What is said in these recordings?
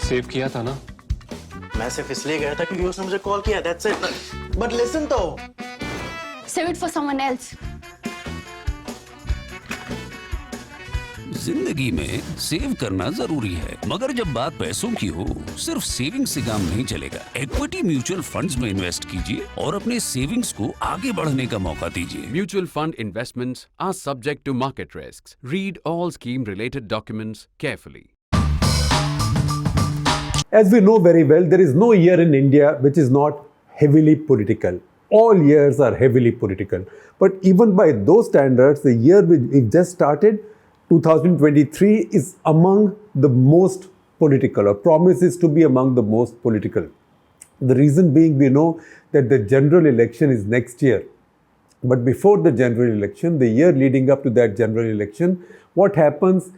Save किया था ना? मैं सिर्फ इसलिए गया था क्योंकि उसने मुझे कॉल किया, that's it. But listen तो. Save it for someone else. जिंदगी में सेव करना जरूरी है, मगर जब बात पैसों की हो, सिर्फ सेविंग से काम नहीं चलेगा। इक्विटी म्यूचुअल फंड्स में इन्वेस्ट कीजिए और अपने सेविंग्स को आगे बढ़ने का मौका दीजिए। Mutual fund investments are subject to market risks. Read all scheme-related documents carefully. As we know very well, there is no year in India which is not heavily political. All years are heavily political. But even by those standards, the year we've just started, 2023, is among the most political, or promises to be among the most political. The reason being, we know that the general election is next year. But before the general election, the year leading up to that general election, what happens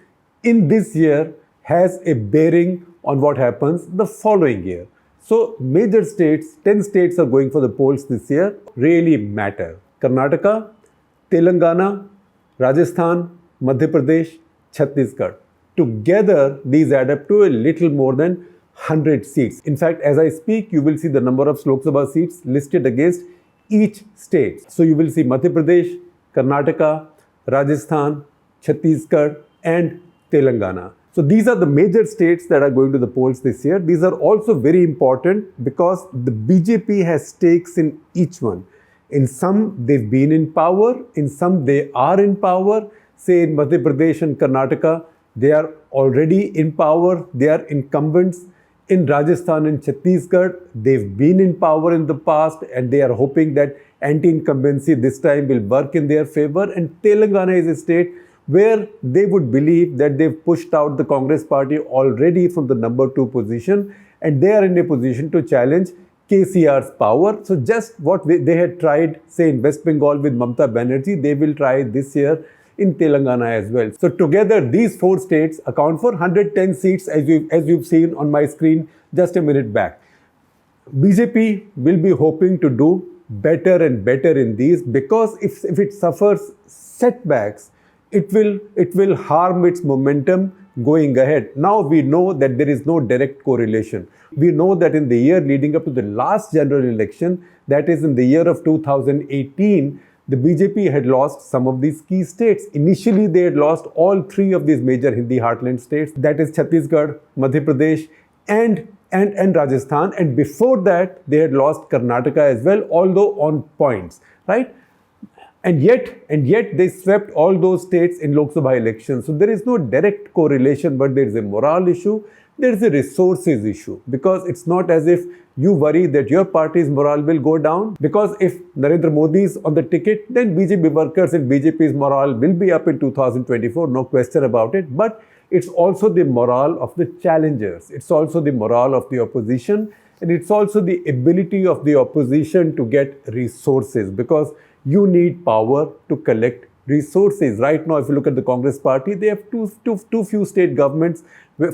in this year has a bearing on what happens the following year. So major states, 10 states are going for the polls this year, really matter. Karnataka, Telangana, Rajasthan, Madhya Pradesh, Chhattisgarh. Together, these add up to a little more than 100 seats. In fact, as I speak, you will see the number of Lok Sabha seats listed against each state. So you will see Madhya Pradesh, Karnataka, Rajasthan, Chhattisgarh, and Telangana. So these are the major states that are going to the polls this year. These are also very important because the BJP has stakes in each one. In some, they've been in power. In some, they are in power. Say in Madhya Pradesh and Karnataka, they are already in power. They are incumbents. In Rajasthan and Chhattisgarh, they've been in power in the past and they are hoping that anti-incumbency this time will work in their favor. And Telangana is a state where they would believe that they've pushed out the Congress party already from the number 2 position and they are in a position to challenge KCR's power. So just what they had tried, say in West Bengal with Mamata Banerjee, they will try this year in Telangana as well. So together these 4 states account for 110 seats as you've seen on my screen just a minute back. BJP will be hoping to do better and better in these because if it suffers setbacks, it will harm its momentum going ahead. Now we know that there is no direct correlation. We know that in the year leading up to the last general election, that is in the year of 2018, the BJP had lost some of these key states. Initially, they had lost all 3 of these major Hindi heartland states, that is Chhattisgarh, Madhya Pradesh, and Rajasthan. And before that, they had lost Karnataka as well, although on points, right? And yet they swept all those states in Lok Sabha elections. So there is no direct correlation, but there is a moral issue. There is a resources issue because it's not as if you worry that your party's morale will go down. Because if Narendra Modi is on the ticket, then BJP workers and BJP's morale will be up in 2024, no question about it. But it's also the morale of the challengers. It's also the morale of the opposition. And it's also the ability of the opposition to get resources because you need power to collect resources. Right now, if you look at the Congress party, they have too few state governments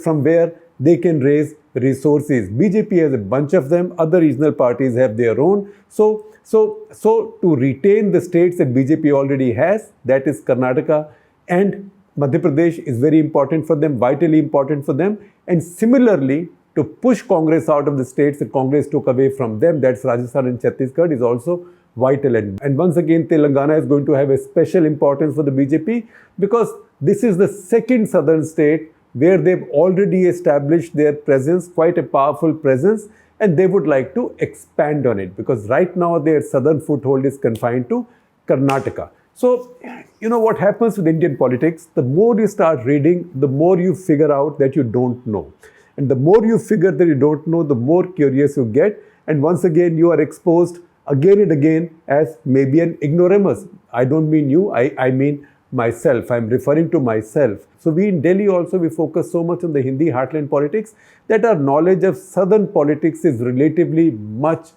from where they can raise resources. BJP has a bunch of them. Other regional parties have their own. So to retain the states that BJP already has, that is Karnataka and Madhya Pradesh is very important for them, vitally important for them. And similarly, to push Congress out of the states that Congress took away from them, that's Rajasthan and Chhattisgarh, is also vital. And once again, Telangana is going to have a special importance for the BJP because this is the second southern state where they've already established their presence, quite a powerful presence, and they would like to expand on it because right now their southern foothold is confined to Karnataka. So, you know what happens with Indian politics? The more you start reading, the more you figure out that you don't know. And the more you figure that you don't know, the more curious you get. And once again, you are exposed again and again as maybe an ignoramus. I don't mean you, I mean myself. I'm referring to myself. So we in Delhi also, we focus so much on the Hindi heartland politics that our knowledge of southern politics is relatively much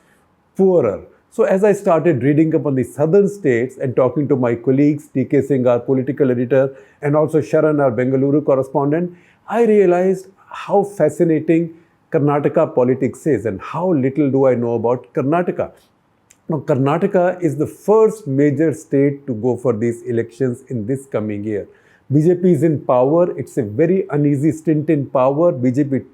poorer. So as I started reading up on the southern states and talking to my colleagues, TK Singh, our political editor, and also Sharan, our Bengaluru correspondent, I realized how fascinating Karnataka politics is and how little do I know about Karnataka. Now, Karnataka is the first major state to go for these elections in this coming year. BJP is in power. It's a very uneasy stint in power. BJP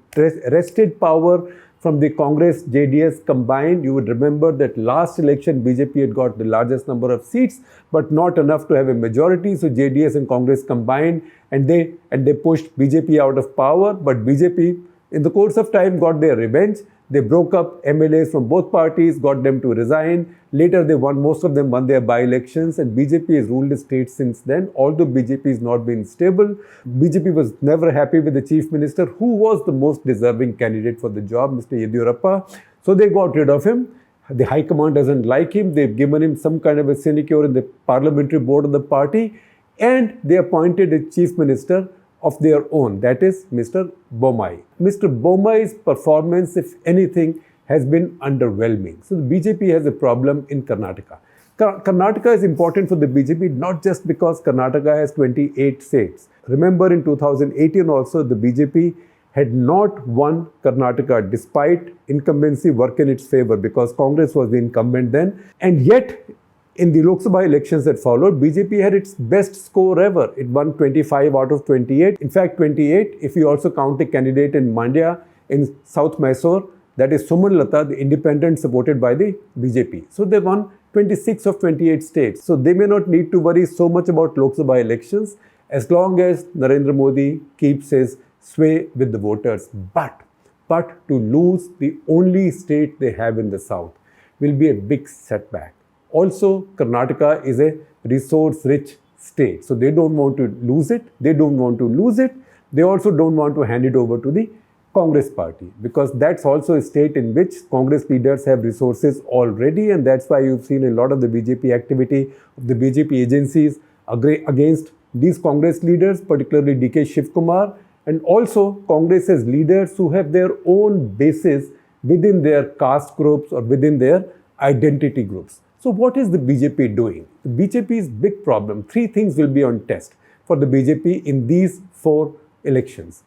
wrested power from the Congress, JDS combined. You would remember that last election, BJP had got the largest number of seats, but not enough to have a majority. So JDS and Congress combined, and they pushed BJP out of power. But BJP, in the course of time, got their revenge. They broke up MLAs from both parties, got them to resign. Later, most of them won their by-elections, and BJP has ruled the state since then. Although BJP has not been stable, BJP was never happy with the chief minister, who was the most deserving candidate for the job, Mr. Yediyurappa. So they got rid of him. The High Command doesn't like him. They've given him some kind of a sinecure in the parliamentary board of the party, and they appointed a chief minister of their own, that is Mr. Bommai. Mr. Bommai's performance, if anything, has been underwhelming. So the BJP has a problem in Karnataka. Karnataka is important for the BJP not just because Karnataka has 28 seats. Remember in 2018 also the BJP had not won Karnataka despite incumbency work in its favor because Congress was the incumbent then, and yet in the Lok Sabha elections that followed, BJP had its best score ever. It won 25 out of 28. In fact, 28 if you also count a candidate in Mandya in South Mysore, that is Suman Lata, the independent supported by the BJP. So they won 26 of 28 states. So they may not need to worry so much about Lok Sabha elections as long as Narendra Modi keeps his sway with the voters. But to lose the only state they have in the south will be a big setback. Also, Karnataka is a resource-rich state. So they don't want to lose it. They also don't want to hand it over to the Congress party because that's also a state in which Congress leaders have resources already, and that's why you've seen a lot of the BJP activity of the BJP agencies against these Congress leaders, particularly DK Shivkumar, and also Congress has leaders who have their own bases within their caste groups or within their identity groups. So what is the BJP doing? The BJP's big problem, three things will be on test for the BJP in these 4 elections.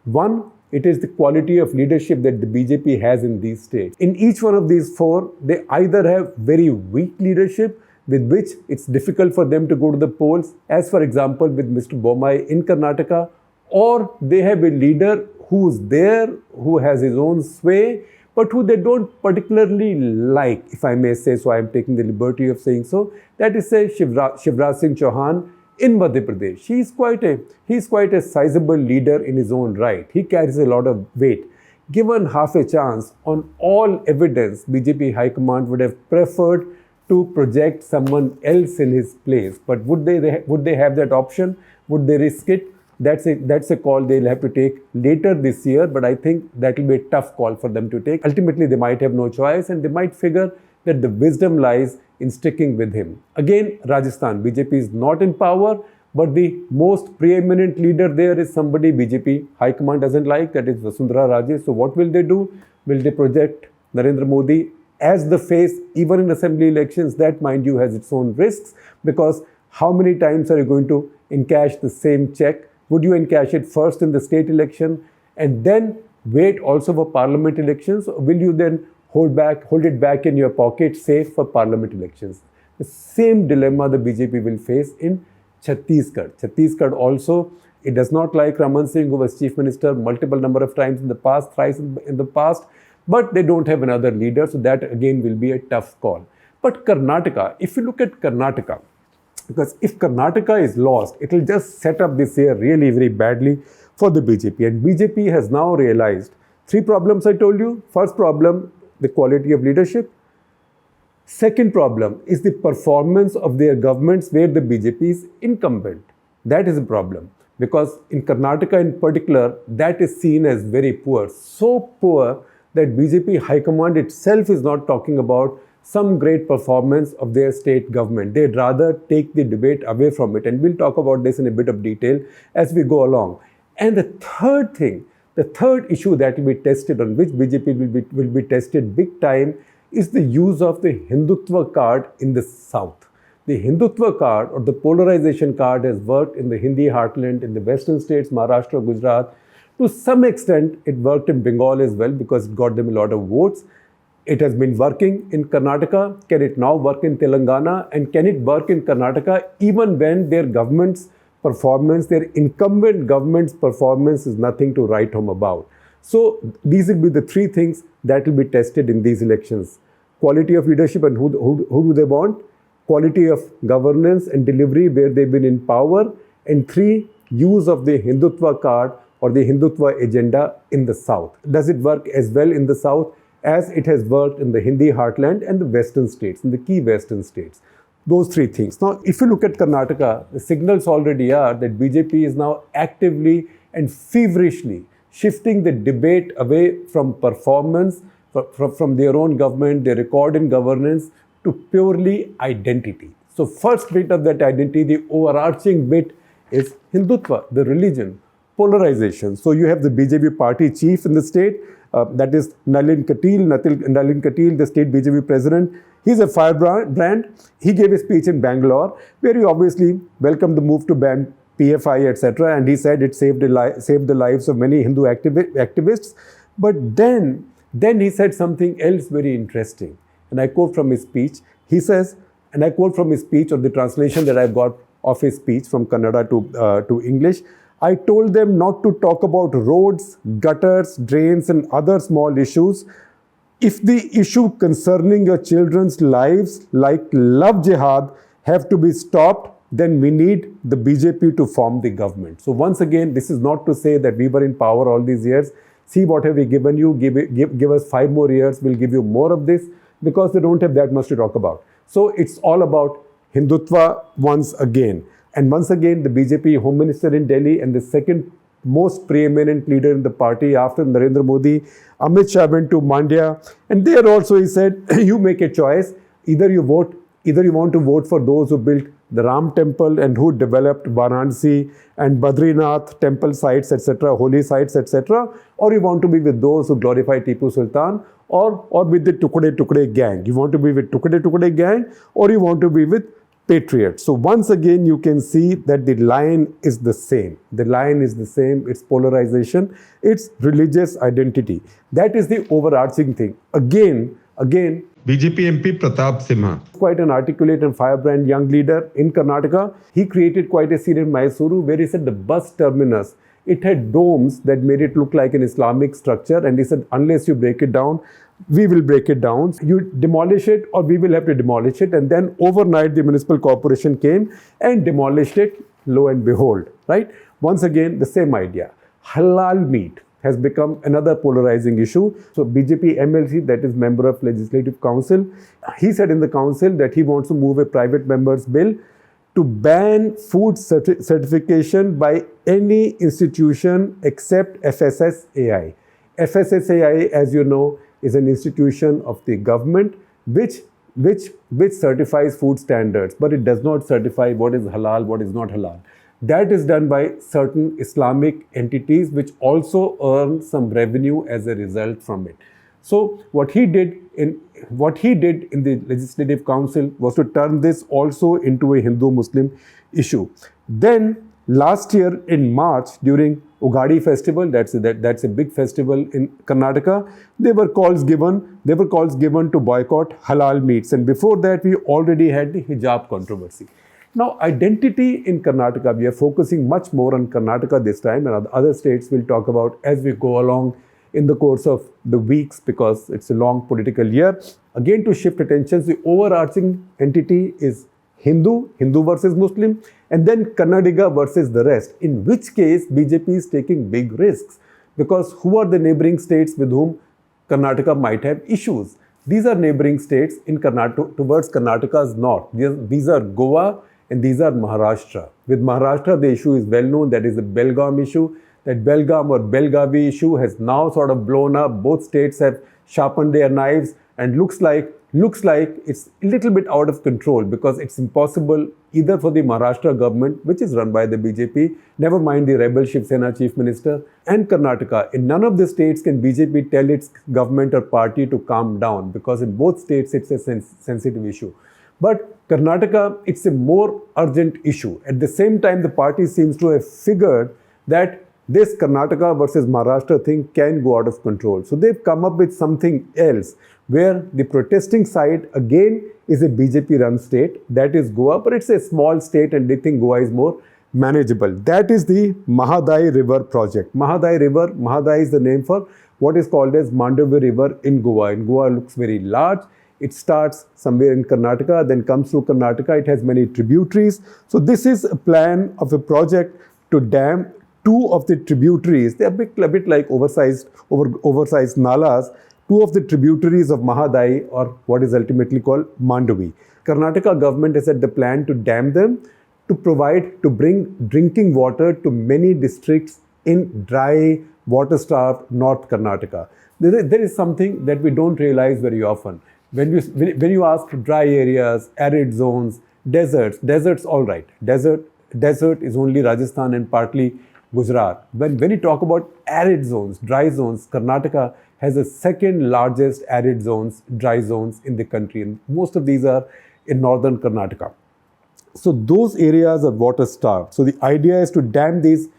One, it is the quality of leadership that the BJP has in these states. In each one of these 4, they either have very weak leadership with which it's difficult for them to go to the polls, as for example with Mr. Bommai in Karnataka, or they have a leader who's there, who has his own sway, but who they don't particularly like, if I may say so. I am taking the liberty of saying so. That is, say, Shivraj Singh Chauhan in Madhya Pradesh. He's quite a sizable leader in his own right. He carries a lot of weight. Given half a chance, on all evidence, BJP High Command would have preferred to project someone else in his place. But would they have that option? Would they risk it? That's a call they'll have to take later this year, but I think that will be a tough call for them to take. Ultimately, they might have no choice and they might figure that the wisdom lies in sticking with him. Again, Rajasthan, BJP is not in power, but the most preeminent leader there is somebody BJP High Command doesn't like, that is Vasundhara Raje. So what will they do? Will they project Narendra Modi as the face even in assembly elections? That, mind you, has its own risks, because how many times are you going to encash the same check? Would you encash it first in the state election and then wait also for parliament elections? Or will you then hold it back in your pocket, safe for parliament elections? The same dilemma the BJP will face in Chhattisgarh. Chhattisgarh also, it does not like Raman Singh, who was chief minister multiple number of times in the past, thrice in the past, but they don't have another leader. So that again will be a tough call. But Karnataka, if you look at Karnataka, because if Karnataka is lost, it will just set up this year really very badly for the BJP. And BJP has now realized 3 problems I told you. First problem, the quality of leadership. Second problem is the performance of their governments where the BJP is incumbent. That is a problem, because in Karnataka in particular, that is seen as very poor. So poor that BJP High Command itself is not talking about some great performance of their state government. They'd rather take the debate away from it. And we'll talk about this in a bit of detail as we go along. And the third thing, the third issue that will be tested, on which BJP will be tested big time, is the use of the Hindutva card in the south. The Hindutva card, or the polarization card, has worked in the Hindi heartland, in the western states, Maharashtra, Gujarat. To some extent, it worked in Bengal as well because it got them a lot of votes. It has been working in Karnataka. Can it now work in Telangana? And can it work in Karnataka even when their governments performance, their incumbent government's performance is nothing to write home about. So these will be the three things that will be tested in these elections. Quality of leadership, and who do they want? Quality of governance and delivery where they've been in power. And three, use of the Hindutva card or the Hindutva agenda in the South. Does it work as well in the South as it has worked in the Hindi heartland and the Western states, in the key Western states? Those three things. Now, if you look at Karnataka, the signals already are that BJP is now actively and feverishly shifting the debate away from performance, from their own government, their record in governance, to purely identity. So first bit of that identity, the overarching bit is Hindutva, the religion, polarization. So you have the BJP party chief in the state, that is Nalin Katil, the state BJP president. He's a firebrand. He gave a speech in Bangalore where he obviously welcomed the move to ban PFI, etc. And he said it saved the lives of many Hindu activists. But then he said something else very interesting. And I quote from his speech. He says, and I quote from his speech, or the translation that I've got of his speech from Kannada to English. I told them not to talk about roads, gutters, drains, and other small issues. If the issue concerning your children's lives, like love jihad, have to be stopped, then we need the BJP to form the government. So once again, this is not to say that we were in power all these years. See what have we given you, give us 5 more years, we'll give you more of this, because they don't have that much to talk about. So it's all about Hindutva once again. And once again, the BJP Home Minister in Delhi and the second most preeminent leader in the party after Narendra Modi, Amit Shah, went to Mandya. And there also he said, you make a choice. Either you want to vote for those who built the Ram temple and who developed Varanasi and Badrinath temple sites, etc., holy sites, etc., or you want to be with those who glorify Tipu Sultan, or with the Tukde gang. You want to be with Tukde gang, or you want to be with patriots. So once again, you can see that the line is the same. The line is the same. It's polarization. It's religious identity. That is the overarching thing. Again, BJP MP Pratap Simha, quite an articulate and firebrand young leader in Karnataka. He created quite a scene in Mysuru where he said the bus terminus, it had domes that made it look like an Islamic structure. And he said, unless you break it down, we will break it down. You demolish it or we will have to demolish it. And then overnight, the municipal corporation came and demolished it. Lo and behold, right? Once again, the same idea. Halal meat has become another polarizing issue. So BJP MLC, that is member of Legislative Council, he said in the council that he wants to move a private member's bill to ban food certification by any institution except FSSAI. FSSAI, as you know, is an institution of the government which certifies food standards, but it does not certify what is halal, what is not halal. That is done by certain Islamic entities which also earn some revenue as a result from it. So what he did in the Legislative Council was to turn this also into a Hindu-Muslim issue. Then last year in March, during Ugadi festival, that's a big festival in Karnataka, there were calls given to boycott halal meats. And before that, we already had the hijab controversy. Now, identity in Karnataka, we are focusing much more on Karnataka this time, and other states we'll talk about as we go along in the course of the weeks, because it's a long political year. Again, to shift attentions, the overarching entity is Hindu versus Muslim, and then Kannadiga versus the rest, in which case BJP is taking big risks, because who are the neighboring states with whom Karnataka might have issues? These are neighboring states in towards Karnataka's north. These are Goa and these are Maharashtra. With Maharashtra, the issue is well known, that is the Belgaum issue. That Belgaum or Belgavi issue has now sort of blown up. Both states have sharpened their knives, and looks like it's a little bit out of control, because it's impossible either for the Maharashtra government, which is run by the BJP, never mind the rebel Shiv Sena chief minister, and Karnataka. In none of the states can BJP tell its government or party to calm down, because in both states it's a sensitive issue. But Karnataka, it's a more urgent issue. At the same time, the party seems to have figured that this Karnataka versus Maharashtra thing can go out of control. So they've come up with something else, where the protesting side again is a BJP-run state, that is Goa, but it's a small state and they think Goa is more manageable. That is the Mahadai River project. Mahadai is the name for what is called as Mandovi River in Goa. In Goa, it looks very large. It starts somewhere in Karnataka, then comes through Karnataka. It has many tributaries. So this is a plan of a project to dam two of the tributaries. They are a bit like oversized nalas. Two of the tributaries of Mahadai, or what is ultimately called Mandovi. Karnataka government has had the plan to dam them to bring drinking water to many districts in dry, water-starved North Karnataka. There is something that we don't realize very often. When you ask dry areas, arid zones, deserts, all right. Desert is only Rajasthan and partly Gujarat. When you talk about arid zones, dry zones, Karnataka has the second largest arid zones, dry zones in the country. And most of these are in northern Karnataka. So those areas are water starved. So the idea is to dam these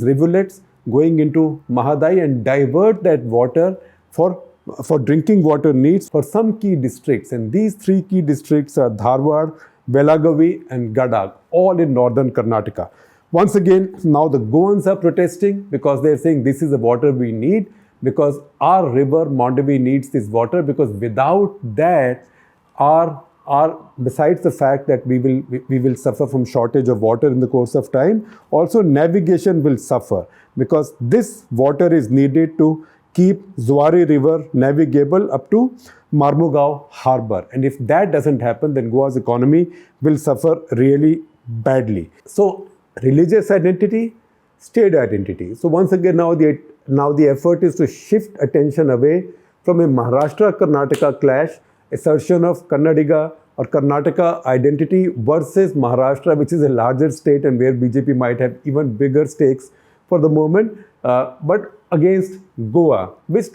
rivulets going into Mahadai and divert that water for drinking water needs for some key districts. And these three key districts are Dharwad, Belagavi and Gadag, all in northern Karnataka. Once again, now the Goans are protesting because they're saying this is the water we need, because our river Mandovi needs this water, because without that, besides the fact that we will suffer from shortage of water in the course of time, also navigation will suffer, because this water is needed to keep Zuari River navigable up to Marmugao Harbour. And if that doesn't happen, then Goa's economy will suffer really badly. So religious identity, state identity. So once again, now the effort is to shift attention away from a Maharashtra-Karnataka clash, assertion of Kannadiga or Karnataka identity versus Maharashtra, which is a larger state and where BJP might have even bigger stakes for the moment, but against Goa, which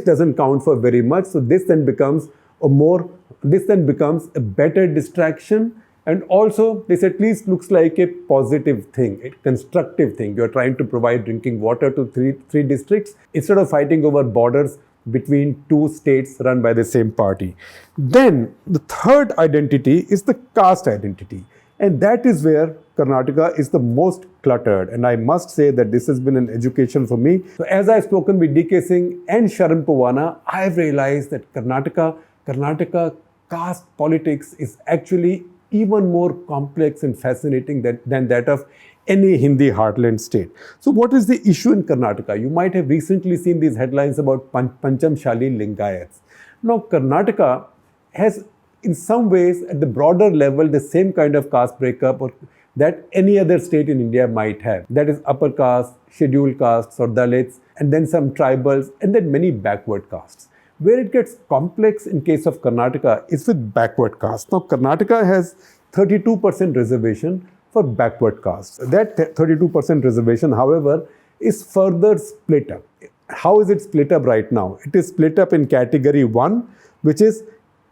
doesn't count for very much. So this then becomes a better distraction, and also this at least looks like a positive thing, a constructive thing. You're trying to provide drinking water to three districts instead of fighting over borders between two states run by the same party. Then the third identity is the caste identity. And that is where Karnataka is the most cluttered. And I must say that this has been an education for me. So as I've spoken with DK Singh and Sharan Pawana, I've realized that Karnataka caste politics is actually even more complex and fascinating than that of any Hindi heartland state. So what is the issue in Karnataka? You might have recently seen these headlines about Panchamshali Lingayats. Now Karnataka has in some ways at the broader level the same kind of caste breakup that any other state in India might have. That is upper caste, scheduled castes or Dalits, and then some tribals, and then many backward castes. Where it gets complex in case of Karnataka is with backward castes. Now Karnataka has 32% reservation for backward castes. That 32% reservation, however, is further split up. How is it split up right now? It is split up in category 1, which is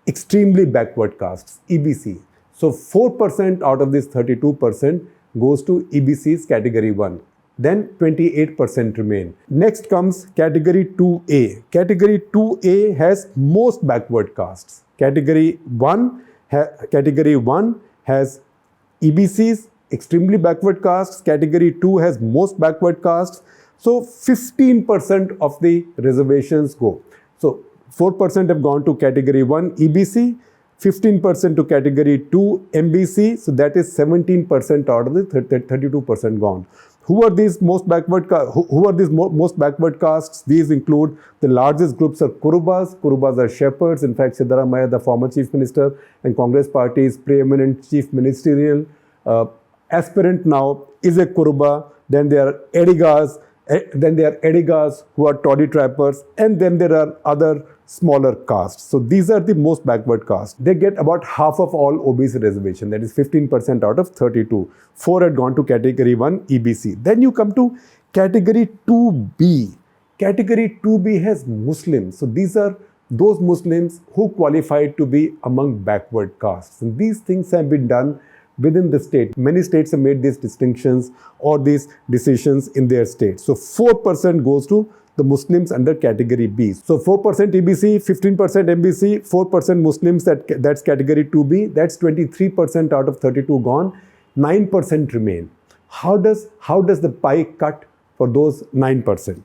extremely backward castes, EBC. So 4% out of this 32% goes to EBC's category 1. Then 28% remain. Next comes category 2A. Category 2A has most backward castes. Category 1 has EBCs, extremely backward castes. Category 2 has most backward castes. So 15% of the reservations go. So 4% have gone to category 1 EBC, 15% to category 2 MBC. So that is 17% out of the 32% gone. Who are these most backward castes? These include the largest groups are Kurubas. Kurubas are shepherds. In fact, Siddaramaiah, the former chief minister and Congress party's preeminent chief ministerial aspirant now is a Kuruba. Then there are Edigas. Who are toddy trappers, and then there are other smaller castes. So these are the most backward castes. They get about half of all OBC reservation, that is 15% out of 32. 4 had gone to category 1 EBC. Then you come to category 2B. Category 2B has Muslims. So these are those Muslims who qualified to be among backward castes. And these things have been done within the state. Many states have made these distinctions or these decisions in their state. So 4% goes to the Muslims under category B. So 4% EBC, 15% MBC, 4% Muslims, that's category 2B. That's 23% out of 32 gone. 9% remain. How does the pie cut for those 9%?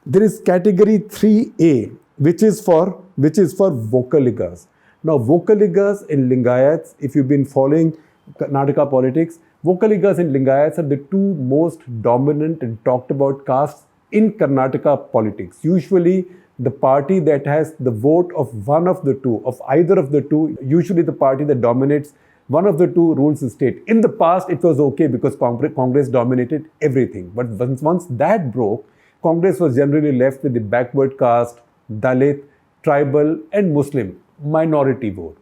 There is category 3A, which is for Vocaligas. Now, Vocaligas and Lingayats, if you've been following Karnataka politics, Vocaligas and Lingayats are the two most dominant and talked about castes in Karnataka politics. Usually, the party that has the vote of one of the two, of either of the two, usually the party that dominates one of the two rules the state. In the past, it was okay because Congress dominated everything. But once that broke, Congress was generally left with the backward caste, Dalit, tribal and Muslim minority vote.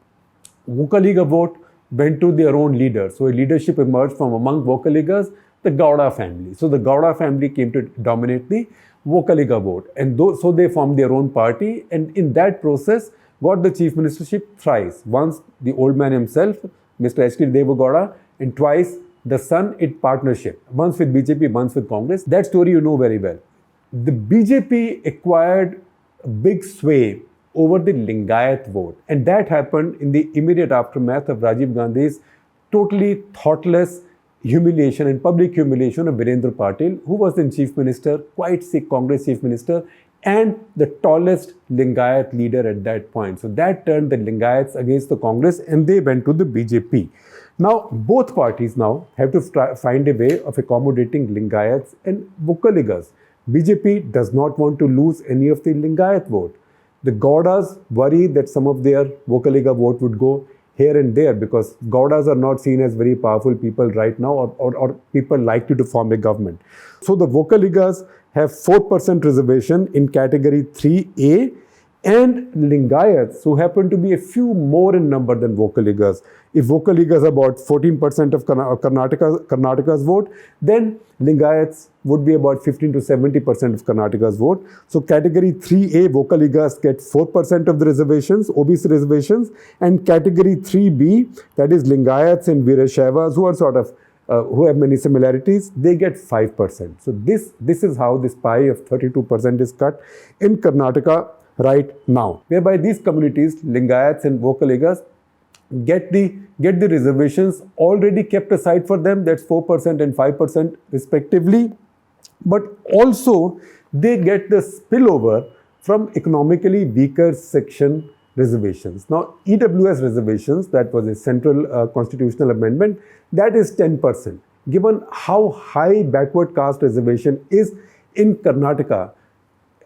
Vocaliga vote went to their own leader. So a leadership emerged from among Vocaligas, the Gowda family. So the Gowda family came to dominate the Vocaliga vote. And so they formed their own party, and in that process got the chief ministership thrice. Once the old man himself, Mr. H.K. Devagowda, and twice the son in partnership. Once with BJP, once with Congress. That story you know very well. The BJP acquired a big sway over the Lingayat vote, and that happened in the immediate aftermath of Rajiv Gandhi's totally thoughtless humiliation and public humiliation of Virendra Patil, who was then chief minister, quite sick Congress chief minister, and the tallest Lingayat leader at that point. So that turned the Lingayats against the Congress, and they went to the BJP. Now, both parties now have to find a way of accommodating Lingayats and Vocaligas. BJP does not want to lose any of the Lingayat vote. The Gowdas worry that some of their Vocaliga vote would go here and there because Gowdas are not seen as very powerful people right now, or people likely to form a government. So the Vocaligas have 4% reservation in category 3A, and Lingayats, who happen to be a few more in number than Vocaligas. If Vocaligas are about 14% of Karnataka's vote, then Lingayats would be about 15 to 70% of Karnataka's vote. So category 3A, Vocaligas get 4% of the reservations, OBC reservations, and category 3B, that is Lingayats and Veerashaivas, who are sort of who have many similarities, they get 5%. So this is how this pie of 32% is cut in Karnataka right now, whereby these communities, Lingayats and Vocaligas, get the reservations already kept aside for them, that's 4% and 5% respectively, but also they get the spillover from economically weaker section reservations. Now, EWS reservations, that was a central constitutional amendment, that is 10%. Given how high backward caste reservation is in Karnataka,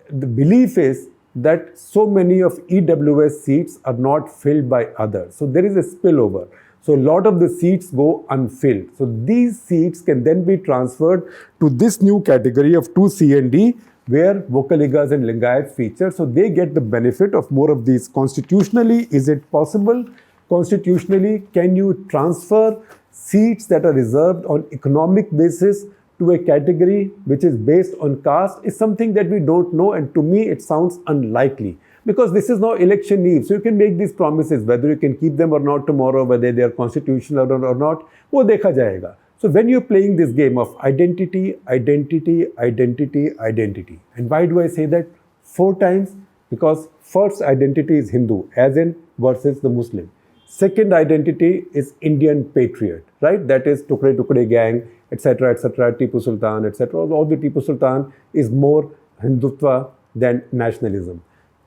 the belief is that so many of EWS seats are not filled by others. So there is a spillover. So a lot of the seats go unfilled. So these seats can then be transferred to this new category of 2C and D, where Vocaligas and Lingayats feature. So they get the benefit of more of these. Constitutionally, is it possible? Constitutionally, can you transfer seats that are reserved on economic basis to a category which is based on caste is something that we don't know, and to me it sounds unlikely because this is now election eve. So you can make these promises, whether you can keep them or not tomorrow, whether they are constitutional or not, wo dekha jayega. So when you're playing this game of identity, identity, identity, identity, and why do I say that 4 times? Because first identity is Hindu, as in versus the Muslim. Second identity is Indian patriot, right? That is Tukde Tukde gang, etc., etc., Tipu Sultan, etc. All the Tipu Sultan is more Hindutva than nationalism.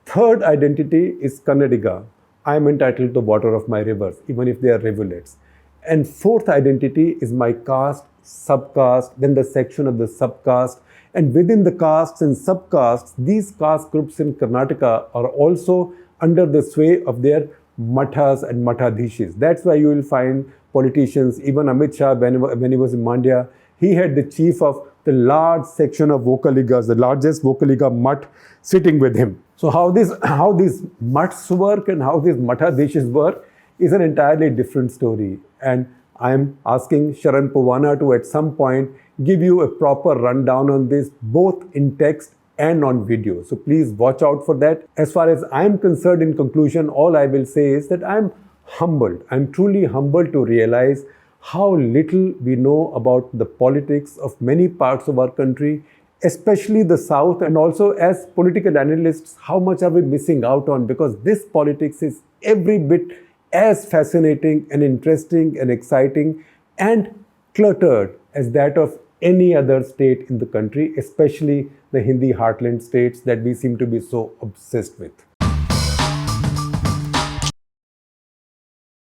Third identity is Kannadiga. I am entitled to water of my rivers, even if they are rivulets. And fourth identity is my caste, subcaste, then the section of the subcaste. And within the castes and subcastes, these caste groups in Karnataka are also under the sway of their mathas and mathadhishis. That's why you will find politicians, even Amit Shah, when he was in Mandya, he had the chief of the large section of Vocaligas, the largest Vocaliga math, sitting with him. So how these maths work and how these mathadhishis work is an entirely different story. And I am asking Sharan Puvana to at some point give you a proper rundown on this, both in text and on video. So please watch out for that. As far as I am concerned, in conclusion, all I will say is that I am humbled. I'm truly humbled to realize how little we know about the politics of many parts of our country, especially the South, and also as political analysts, how much are we missing out on, because this politics is every bit as fascinating and interesting and exciting and cluttered as that of any other state in the country, especially the Hindi heartland states that we seem to be so obsessed with.